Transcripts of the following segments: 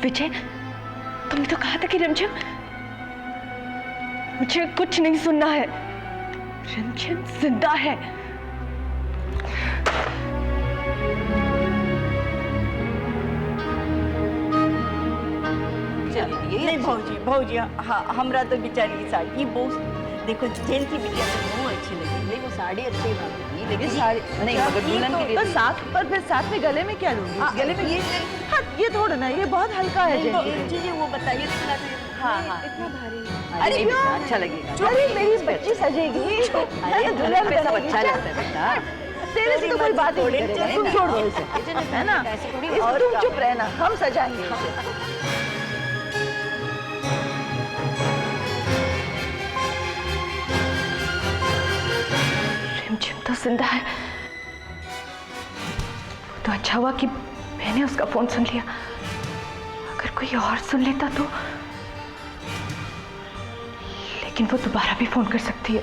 विजय, तुमने तो कहा था कि रिमझिम, मुझे कुछ नहीं सुनना है। रिमझिम जिंदा है। नहीं भौजी, भौजी हमरा तो बेचारी साड़ी बहुत, देखो जेल की बिटिया तो बहुत अच्छी लगी, वो साड़ी अच्छी लगी, लेकिन साड़ी नहीं, मगर दुल्हन के लिए तो साथ पर फिर साथ में गले में क्या लूंगी? गले में ये थोड़ा ना, ये बहुत हल्का है। जी वो बताइए। हाँ हाँ, इतना भारी। अरे क्यों? अच्छा लगेगा। अरे मेरी बच्ची सजेगी, अरे दुल्हन पे सब अच्छा लगता है बेटा। तेरे से तो कोई बात ही नहीं करेगा, तुम छोड़ दो इसे, है ना? तुम चुप रहना, हम सजाएंगे। रिमझिम तो जिंदा है। तो अच्छा हुआ कि मैंने उसका फोन सुन लिया, अगर कोई और सुन लेता तो। लेकिन वो दोबारा भी फोन कर सकती है।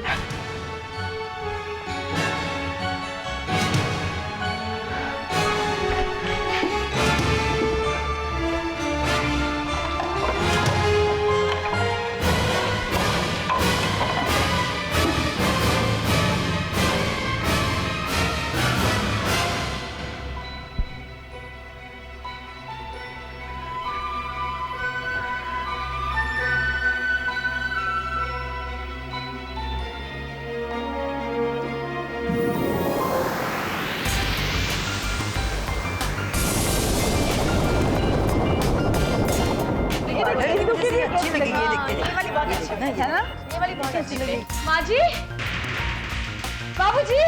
अच्छी लगी ये देख के, ये वाली बहुत अच्छी है ना, ये वाली बहुत अच्छी लगी। माँ जी, बाबूजी,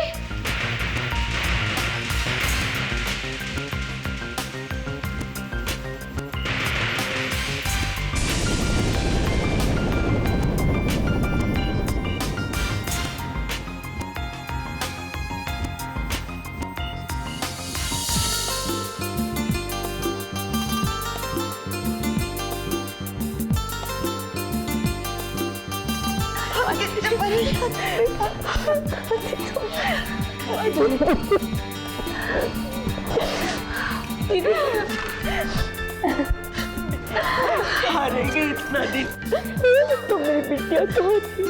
हारेंगे इतना दिन। तुम मेरी बिटिया कहाँ थी?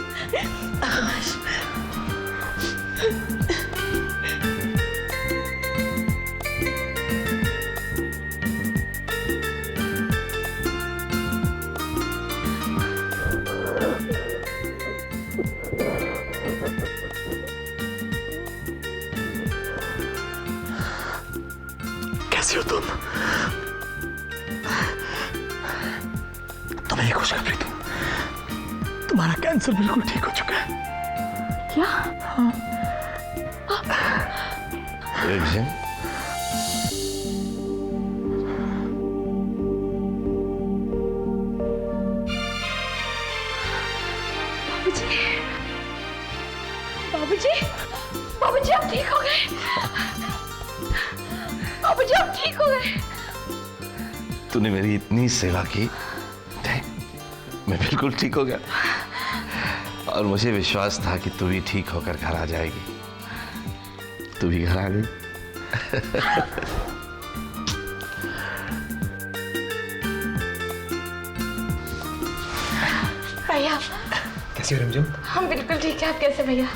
कैसी हो तुम? तुम्हें एक खुशखबरी दूं, तुम्हारा कैंसर बिल्कुल ठीक हो चुका है। क्या? रिमझिम, बाबूजी, बाबूजी आप ठीक हो गए? बाबूजी आप ठीक हो गए? तूने मेरी इतनी सेवा की, मैं बिल्कुल ठीक हो गया। और मुझे विश्वास था कि तू भी ठीक होकर घर आ जाएगी। तू भी घर आ गई। भैया कैसी हो रिमझिम? हम बिल्कुल ठीक है। आप कैसे भैया?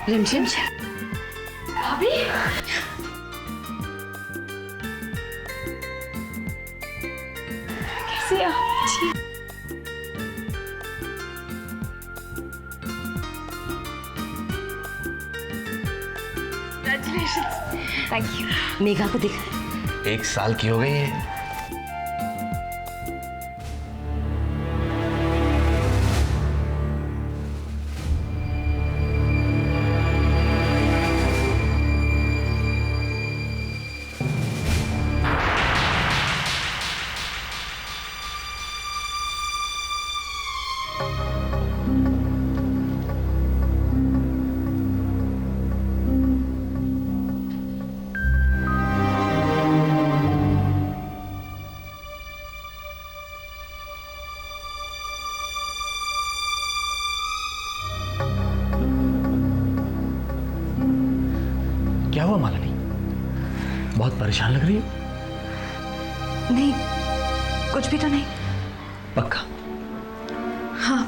रिमझिम, भाभी, कैसी हैं आप? Thank you. मेघा को दिखा। 1 साल की हो गई है। क्या हुआ मालिनी? बहुत परेशान लग रही है। नहीं, कुछ भी तो नहीं। पक्का? हाँ।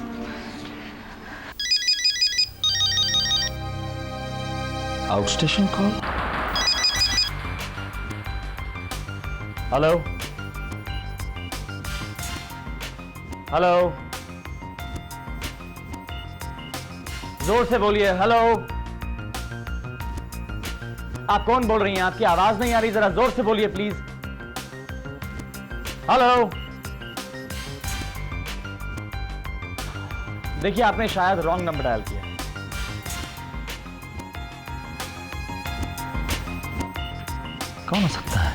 Out station call. Hello hello, जोर से बोलिए। हेलो, आप कौन बोल रही हैं? आपकी आवाज नहीं आ रही, जरा जोर से बोलिए प्लीज। हेलो, देखिए आपने शायद रॉन्ग नंबर डायल किया। कौन हो सकता है?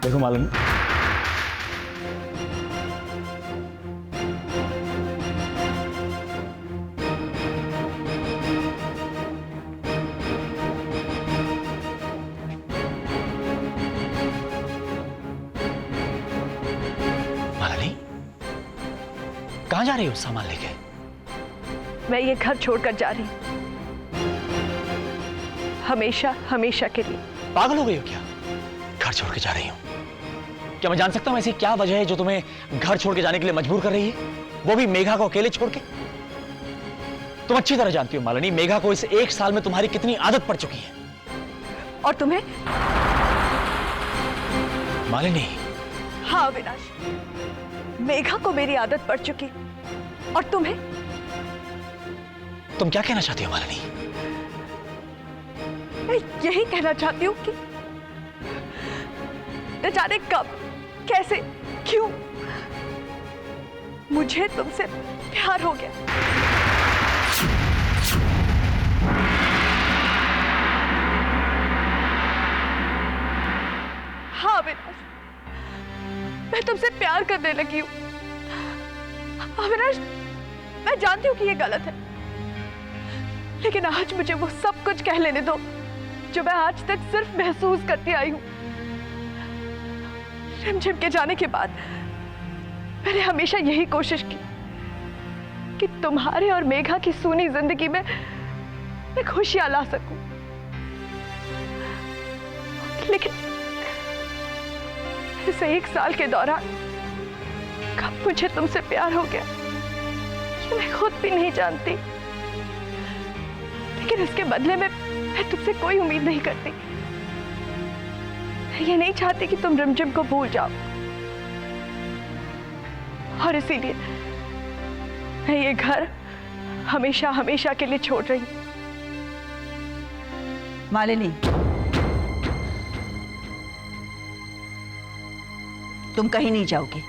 देखो मालूम, कहां जा रही हो सामान लेके? मैं ये घर छोड़कर जा रही हूँ, हमेशा हमेशा के लिए। पागल हो गई हो क्या? घर छोड़ के जा रही हो? क्या मैं जान सकता हूं ऐसी क्या वजह है जो तुम्हें घर छोड़ के जाने के लिए मजबूर कर रही है, वो भी मेघा को अकेले छोड़ के? तुम अच्छी तरह जानती हो मालिनी, मेघा को इस 1 साल में तुम्हारी कितनी आदत पड़ चुकी है। और तुम्हें? मालिनी। हाँ अविनाश, मेघा को मेरी आदत पड़ चुकी, और तुम्हें? तुम क्या कहना चाहती हो मालिनी? मैं यही कहना चाहती हूँ कि न जाने कब, कैसे, क्यों मुझे तुमसे प्यार हो गया। हाँ अविनाश, मैं तुमसे प्यार करने लगी हूँ। अविनाश, मैं जानती हूँ कि ये गलत है, लेकिन आज मुझे वो सब कुछ कह लेने दो जो मैं आज तक सिर्फ महसूस करती आई हूँ। रिमझिम के जाने के बाद मैंने हमेशा यही कोशिश की कि तुम्हारे और मेघा की सूनी जिंदगी में मैं खुशियां ला सकूं, लेकिन इस 1 साल के दौरान कब मुझे तुमसे प्यार हो गया ये मैं खुद भी नहीं जानती। लेकिन इसके बदले में मैं तुमसे कोई उम्मीद नहीं करती। मैं ये नहीं चाहती कि तुम रिमझिम को भूल जाओ, और इसीलिए मैं ये घर हमेशा हमेशा के लिए छोड़ रही हूं। मालिनी, तुम कहीं नहीं जाओगे।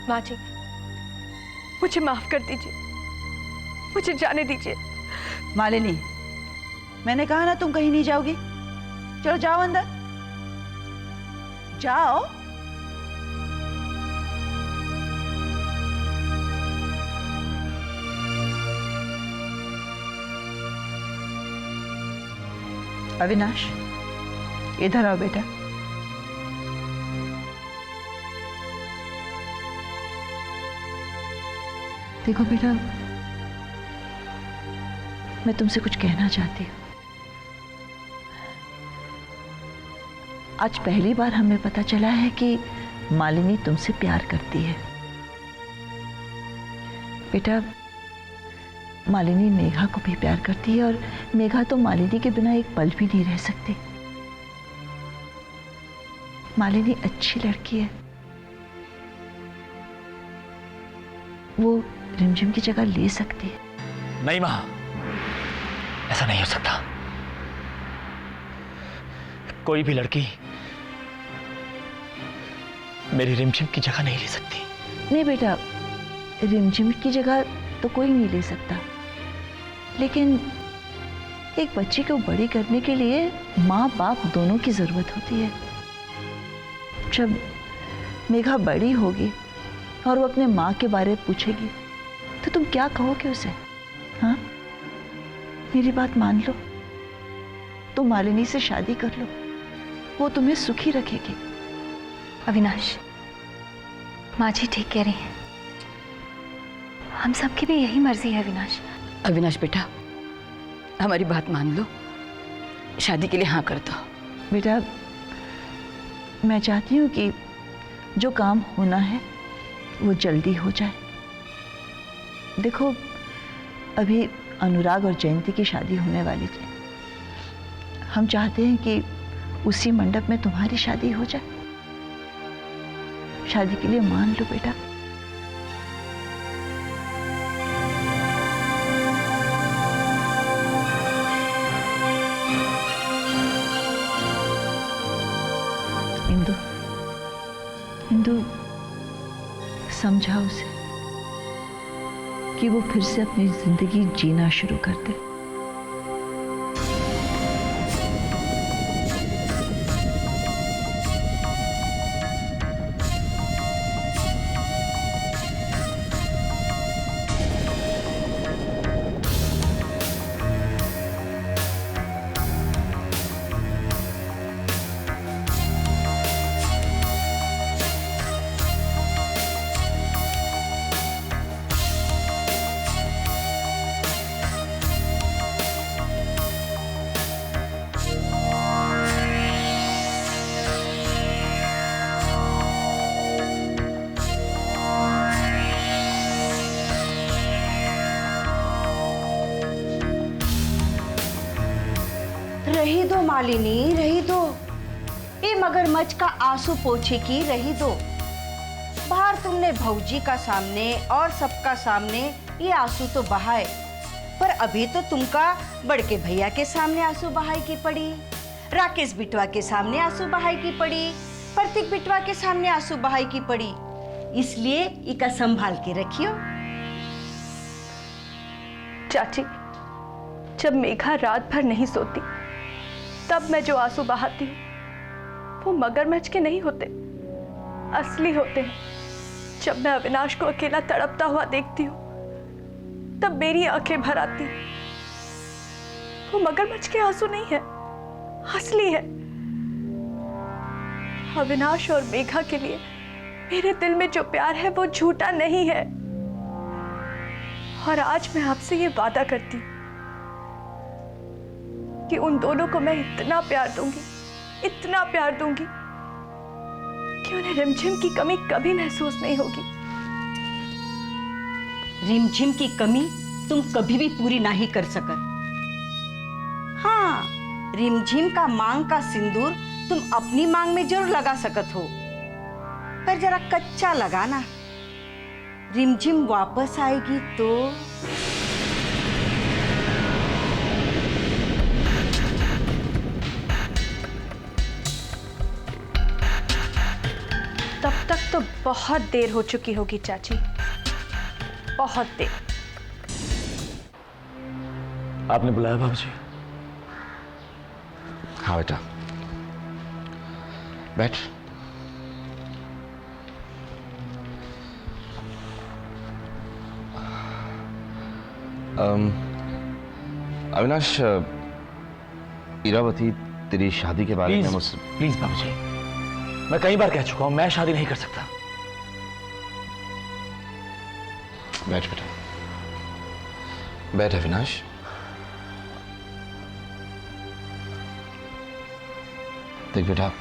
माँ जी, मुझे माफ कर दीजिए, मुझे जाने दीजिए। मालिनी, मैंने कहा ना तुम कहीं नहीं जाओगी। चलो जाओ अंदर, जाओ। अविनाश, इधर आओ बेटा। देखो बेटा, मैं तुमसे कुछ कहना चाहती हूँ। आज पहली बार हमें पता चला है कि मालिनी तुमसे प्यार करती है। बेटा, मालिनी मेघा को भी प्यार करती है, और मेघा तो मालिनी के बिना एक पल भी नहीं रह सकती। मालिनी अच्छी लड़की है, वो रिमझिम की जगह ले सकती है। नहीं मां, ऐसा नहीं हो सकता। कोई भी लड़की मेरी रिमझिम की जगह नहीं ले सकती। नहीं बेटा, रिमझिम की जगह तो कोई नहीं ले सकता, लेकिन एक बच्ची को बड़ी करने के लिए माँ बाप दोनों की जरूरत होती है। जब मेघा बड़ी होगी और वो अपने माँ के बारे में पूछेगी तो तुम क्या कहोगे उसे? हाँ, मेरी बात मान लो, तुम मालिनी से शादी कर लो, वो तुम्हें सुखी रखेगी। अविनाश, माँ जी ठीक कह रही हैं, हम सबकी भी यही मर्जी है। अविनाश, अविनाश बेटा, हमारी बात मान लो। शादी के लिए हाँ कर दो। बेटा, मैं चाहती हूँ कि जो काम होना है वो जल्दी हो जाए। देखो, अभी अनुराग और जयंती की शादी होने वाली थी। हम चाहते हैं कि उसी मंडप में तुम्हारी शादी हो जाए। शादी के लिए मान लो बेटा। इंदु, इंदु, समझा उसे कि वो फिर से अपनी जिंदगी जीना शुरू कर दे। रही दो मालिनी, रही दो। ये मगरमच्छ का आंसू पोछे की रही दो। बाहर तुमने भौजी का सामने और सबका सामने ये आंसू तो बहाए, पर अभी तो तुमका बड़के भैया के सामने आंसू बहाई की पड़ी, राकेश बिटवा के सामने आंसू बहाई की पड़ी, प्रतीक बिटवा के सामने आंसू बहाई की पड़ी। इसलिए इका संभाल के रखियो। चाची, जब मेघा रात भर नहीं सोती तब मैं जो आंसू बहाती हूँ वो मगरमच्छ के नहीं होते, असली होते हैं। जब मैं अविनाश को अकेला तड़पता हुआ देखती हूँ तब मेरी आंखें भर आती। वो मगरमच्छ के आंसू नहीं है, असली है। अविनाश और मेघा के लिए मेरे दिल में जो प्यार है वो झूठा नहीं है। और आज मैं आपसे ये वादा करती हूँ कि उन दोनों को मैं इतना प्यार दूंगी, इतना प्यार दूंगी कि उन्हें रिमझिम की कमी कभी महसूस नहीं होगी। रिमझिम की कमी तुम कभी भी पूरी नहीं कर सकत। हाँ, रिमझिम का मांग का सिंदूर तुम अपनी मांग में जरूर लगा सकत हो, पर जरा कच्चा लगाना। रिमझिम वापस आएगी तो। तब तक तो बहुत देर हो चुकी होगी चाची, बहुत देर। आपने बुलाया बाबूजी? हाँ बेटा, बैठ। अविनाश, इरावती तेरी शादी के बारे में मुझसे प्लीज बाबूजी, मैं कई बार कह चुका हूं मैं शादी नहीं कर सकता। बैठ बेटा, बैठ अविनाश। देख बेटा,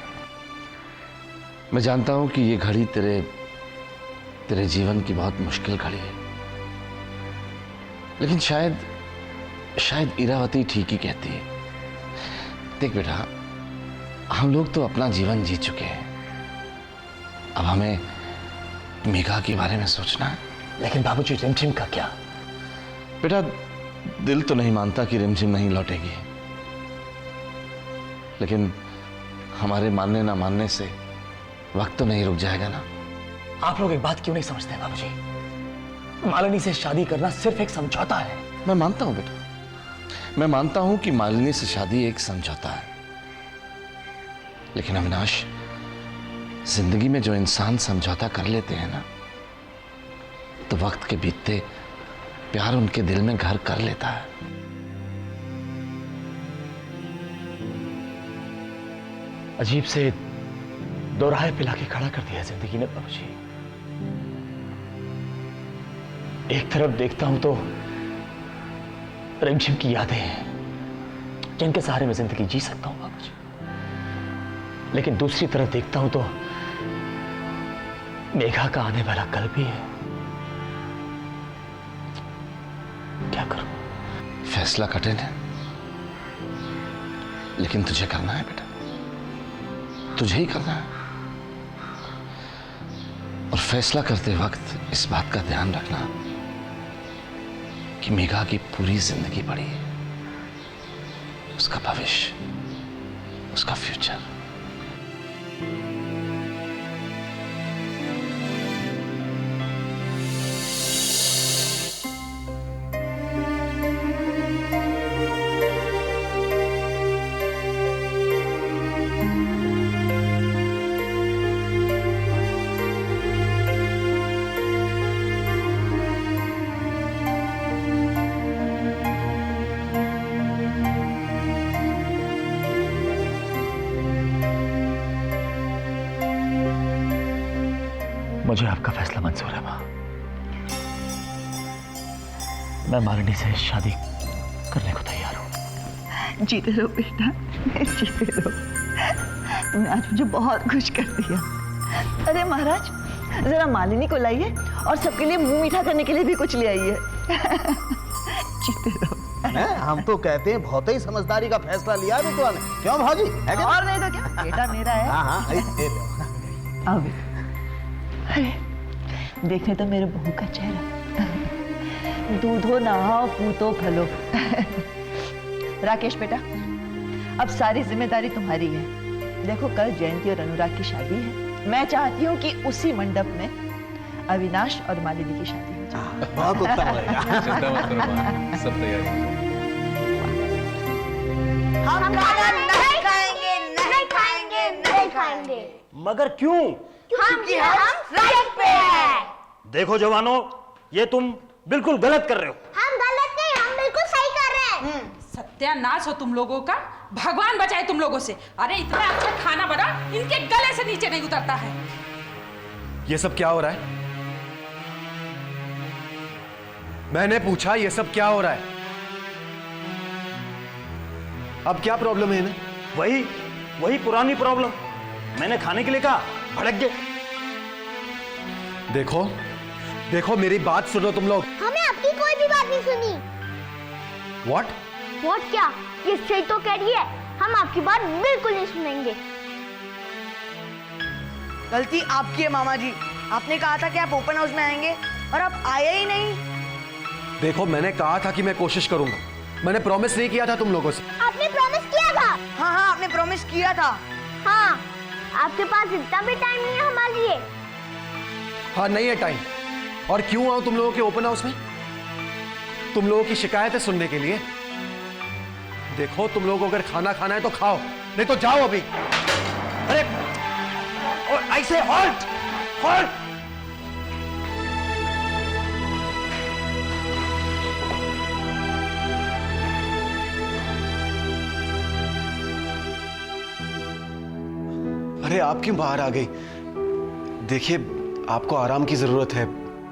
मैं जानता हूं कि ये घड़ी तेरे जीवन की बहुत मुश्किल घड़ी है, लेकिन शायद इरावती ठीक ही कहती है। देख बेटा, हम लोग तो अपना जीवन जी चुके हैं, अब हमें मेघा के बारे में सोचना है। लेकिन बाबूजी, रिमझिम का क्या? बेटा, दिल तो नहीं मानता कि रिमझिम नहीं लौटेगी, लेकिन हमारे मानने ना मानने से वक्त तो नहीं रुक जाएगा ना। आप लोग एक बात क्यों नहीं समझते हैं बाबूजी? मालिनी से शादी करना सिर्फ एक समझौता है। मैं मानता हूं बेटा, मैं मानता हूं कि मालिनी से शादी एक समझौता है, लेकिन अविनाश, जिंदगी में जो इंसान समझौता कर लेते हैं ना, तो वक्त के बीतते प्यार उनके दिल में घर कर लेता है। अजीब से दोराहे पिला के खड़ा कर दिया जिंदगी ने बाबूजी। एक तरफ देखता हूं तो रिमझिम की यादें हैं, जिनके सहारे मैं जिंदगी जी सकता हूं बाबूजी। लेकिन दूसरी तरफ देखता हूं तो मेघा का आने वाला कल भी है। क्या करूं? फैसला कठिन है, लेकिन तुझे करना है बेटा, तुझे ही करना है। और फैसला करते वक्त इस बात का ध्यान रखना कि मेघा की पूरी जिंदगी पड़ी है, उसका भविष्य, उसका फ्यूचर। मुझे आपका फैसला मंजूर है मां। मैं मालिनी से शादी करने को तैयार हूं। जीते रहो बेटा, जीते रहो। तुमने आज मुझे बहुत खुश कर दिया। अरे महाराज, जरा मालिनी को लाइए और सबके लिए मुंह मीठा करने के लिए भी कुछ ले आइए। जीते रहो। हम तो कहते हैं बहुत ही समझदारी का फैसला लिया है रुतवा ने। क्यों भाजी? है क्या? और नहीं तो क्या, बेटा मेरा है। हाँ हाँ, दे लो। आओ बेटा। अरे देखने तो मेरे बहू का चेहरा। दूधो नहाओ पूतो फलो। राकेश बेटा, अब सारी जिम्मेदारी तुम्हारी है। देखो कल जयंती और अनुराग की शादी है। मैं चाहती हूँ कि उसी मंडप में अविनाश और मालिनी की शादी हो जाए। बहुत उत्तम रहेगा। चिंता मत करो मां, सब तैयारी है। हम खाना नहीं खाएंगे, नहीं खाएंगे, नहीं खाएंगे। मगर क्यों? क्योंकि हम राइट पे हैं। देखो जवानों, ये तुम बिल्कुल गलत कर रहे हो। हम गलत नहीं, हम बिल्कुल सही कर रहे हैं। सत्यानाश हो तुम लोगों का, भगवान बचाए तुम लोगों से। अरे इतना अच्छा खाना बना, इनके गले से नीचे नहीं उतरता है। ये सब क्या हो रहा है? मैंने पूछा ये सब क्या हो रहा है? अब क्या प्रॉब्लम है इन्हें? वही पुरानी प्रॉब्लम। मैंने खाने के लिए कहा, भड़क गए। देखो मेरी बात सुनो तुम लोग। हमें आपकी कोई भी बात नहीं सुनी। व्हाट? वोट क्या? ये सही तो कह रही है, हम आपकी बात बिल्कुल नहीं सुनेंगे। गलती आपकी है मामा जी। आपने कहा था कि आप ओपन हाउस में आएंगे और आप आए ही नहीं। देखो मैंने कहा था कि मैं कोशिश करूंगा, मैंने प्रॉमिस नहीं किया था तुम लोगों से। आपने प्रॉमिस किया था। हाँ हाँ, आपने प्रॉमिस किया था। हाँ, आपके पास इतना भी टाइम नहीं है हमारे लिए। हाँ नहीं है टाइम। और क्यों आऊं तुम लोगों के ओपन हाउस में? तुम लोगों की शिकायतें सुनने के लिए। देखो तुम लोगों को अगर खाना खाना है तो खाओ, नहीं तो जाओ अभी। अरे और ऐसे हॉल्ट हॉल्ट। अरे आप क्यों बाहर आ गई? देखिए आपको आराम की जरूरत है।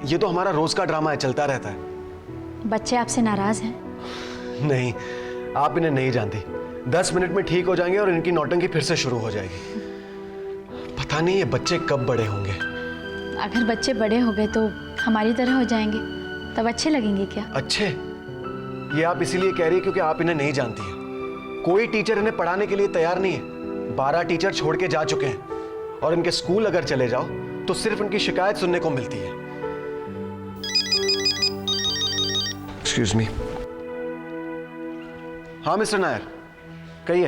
ये तो हमारा रोज का ड्रामा है, चलता रहता है। बच्चे आपसे नाराज हैं? नहीं, आप इन्हें नहीं जानती। 10 मिनट में ठीक हो जाएंगे और इनकी नौटंकी फिर से शुरू हो जाएगी। पता नहीं ये बच्चे कब बड़े होंगे। अगर बच्चे बड़े हो गए तो हमारी तरह हो जाएंगे, तब अच्छे लगेंगे क्या? अच्छे? ये आप इसीलिए कह रही है क्योंकि आप इन्हें नहीं जानती हैं। कोई टीचर इन्हें पढ़ाने के लिए तैयार नहीं है। 12 टीचर छोड़ के जा चुके हैं और इनके स्कूल अगर चले जाओ तो सिर्फ इनकी शिकायत सुनने को मिलती है। Excuse me. हाँ मिस्टर नायर, कहिए।